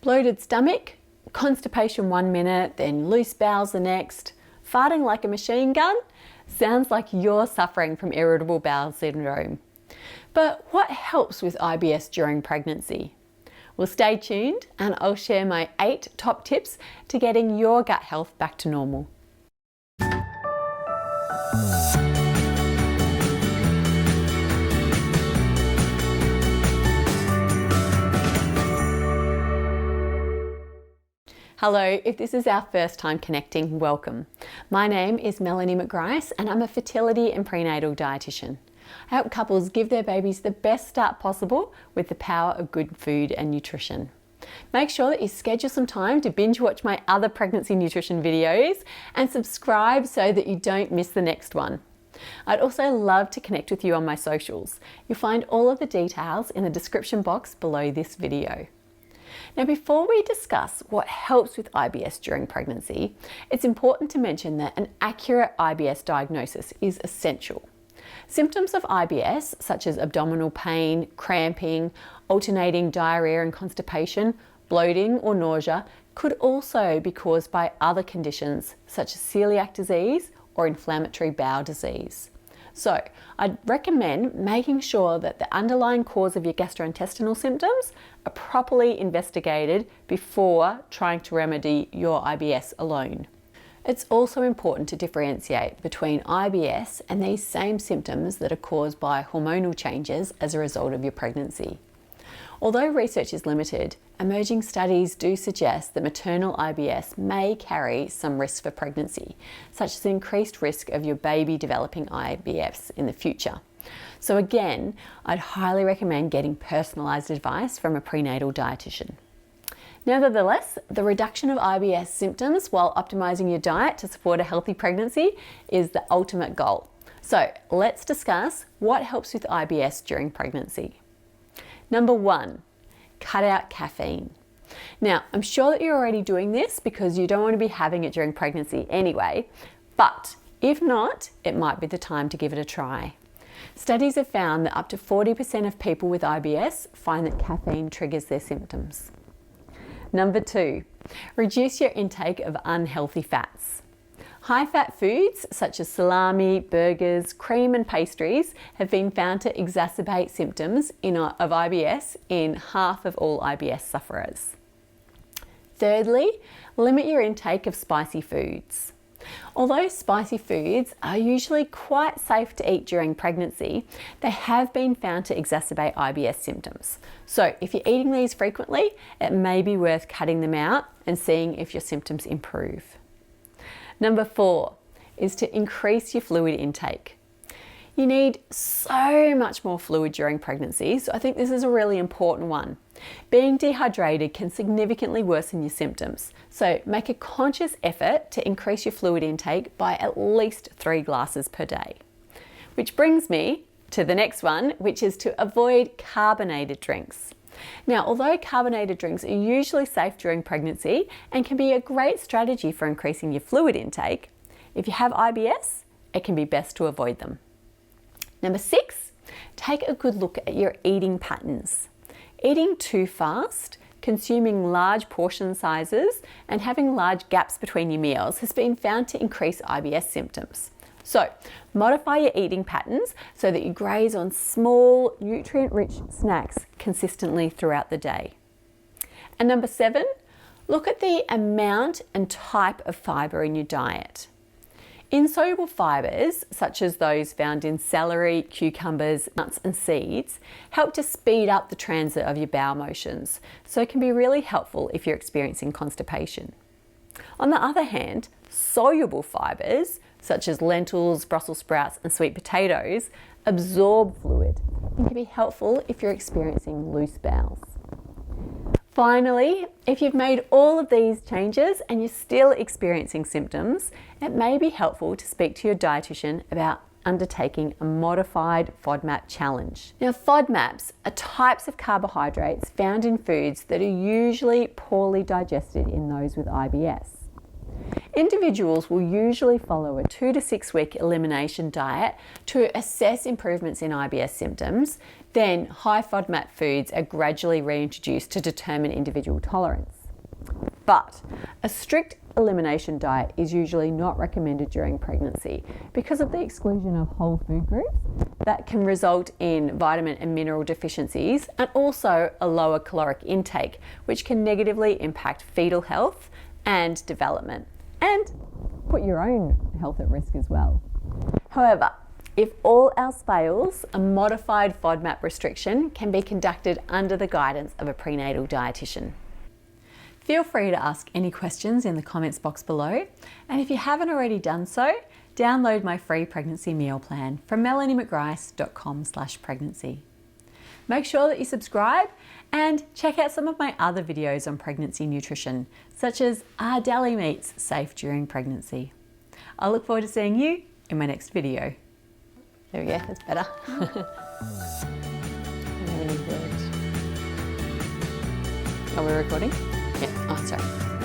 Bloated stomach, constipation 1 minute, then loose bowels the next, farting like a machine gun? Sounds like you're suffering from irritable bowel syndrome. But what helps with IBS during pregnancy? Well, stay tuned and I'll share my 8 top tips to getting your gut health back to normal. Hello, if this is our first time connecting, welcome. My name is Melanie McGrice and I'm a fertility and prenatal dietitian. I help couples give their babies the best start possible with the power of good food and nutrition. Make sure that you schedule some time to binge watch my other pregnancy nutrition videos and subscribe so that you don't miss the next one. I'd also love to connect with you on my socials. You'll find all of the details in the description box below this video. Now, before we discuss what helps with IBS during pregnancy, it's important to mention that an accurate IBS diagnosis is essential. Symptoms of IBS, such as abdominal pain, cramping, alternating diarrhea and constipation, bloating or nausea, could also be caused by other conditions such as celiac disease or inflammatory bowel disease. So, I'd recommend making sure that the underlying cause of your gastrointestinal symptoms are properly investigated before trying to remedy your IBS alone. It's also important to differentiate between IBS and these same symptoms that are caused by hormonal changes as a result of your pregnancy. Although research is limited, emerging studies do suggest that maternal IBS may carry some risk for pregnancy, such as increased risk of your baby developing IBS in the future. So again, I'd highly recommend getting personalised advice from a prenatal dietitian. Nevertheless, the reduction of IBS symptoms while optimising your diet to support a healthy pregnancy is the ultimate goal. So let's discuss what helps with IBS during pregnancy. Number 1, cut out caffeine. Now, I'm sure that you're already doing this because you don't want to be having it during pregnancy anyway, but if not, it might be the time to give it a try. Studies have found that up to 40% of people with IBS find that caffeine triggers their symptoms. Number 2, reduce your intake of unhealthy fats. High-fat foods such as salami, burgers, cream and pastries have been found to exacerbate symptoms of IBS in half of all IBS sufferers. Thirdly, limit your intake of spicy foods. Although spicy foods are usually quite safe to eat during pregnancy, they have been found to exacerbate IBS symptoms. So if you're eating these frequently, it may be worth cutting them out and seeing if your symptoms improve. Number 4 is to increase your fluid intake. You need so much more fluid during pregnancy, so I think this is a really important one. Being dehydrated can significantly worsen your symptoms, so make a conscious effort to increase your fluid intake by at least 3 glasses per day. Which brings me to the next one, which is to avoid carbonated drinks. Now, although carbonated drinks are usually safe during pregnancy and can be a great strategy for increasing your fluid intake, if you have IBS, it can be best to avoid them. Number 6, take a good look at your eating patterns. Eating too fast, consuming large portion sizes, and having large gaps between your meals has been found to increase IBS symptoms. So, modify your eating patterns so that you graze on small, nutrient-rich snacks consistently throughout the day. And number 7, look at the amount and type of fibre in your diet. Insoluble fibres, such as those found in celery, cucumbers, nuts and seeds, help to speed up the transit of your bowel motions, so it can be really helpful if you're experiencing constipation. On the other hand, soluble fibres, such as lentils, Brussels sprouts and sweet potatoes, absorb fluid and can be helpful if you're experiencing loose bowels. Finally, if you've made all of these changes and you're still experiencing symptoms, it may be helpful to speak to your dietitian about undertaking a modified FODMAP challenge. Now, FODMAPs are types of carbohydrates found in foods that are usually poorly digested in those with IBS. Individuals will usually follow a 2 to 6 week elimination diet to assess improvements in IBS symptoms. Then high FODMAP foods are gradually reintroduced to determine individual tolerance. But a strict elimination diet is usually not recommended during pregnancy because of the exclusion of whole food groups that can result in vitamin and mineral deficiencies, and also a lower caloric intake, which can negatively impact fetal health and development, and put your own health at risk as well. However, if all else fails, a modified FODMAP restriction can be conducted under the guidance of a prenatal dietitian. Feel free to ask any questions in the comments box below, and if you haven't already done so, download my free pregnancy meal plan from melaniemcgrice.com/pregnancy. Make sure that you subscribe and check out some of my other videos on pregnancy nutrition, such as are deli meats safe during pregnancy? I look forward to seeing you in my next video. There we go, that's better. Are we recording? Yeah, oh sorry.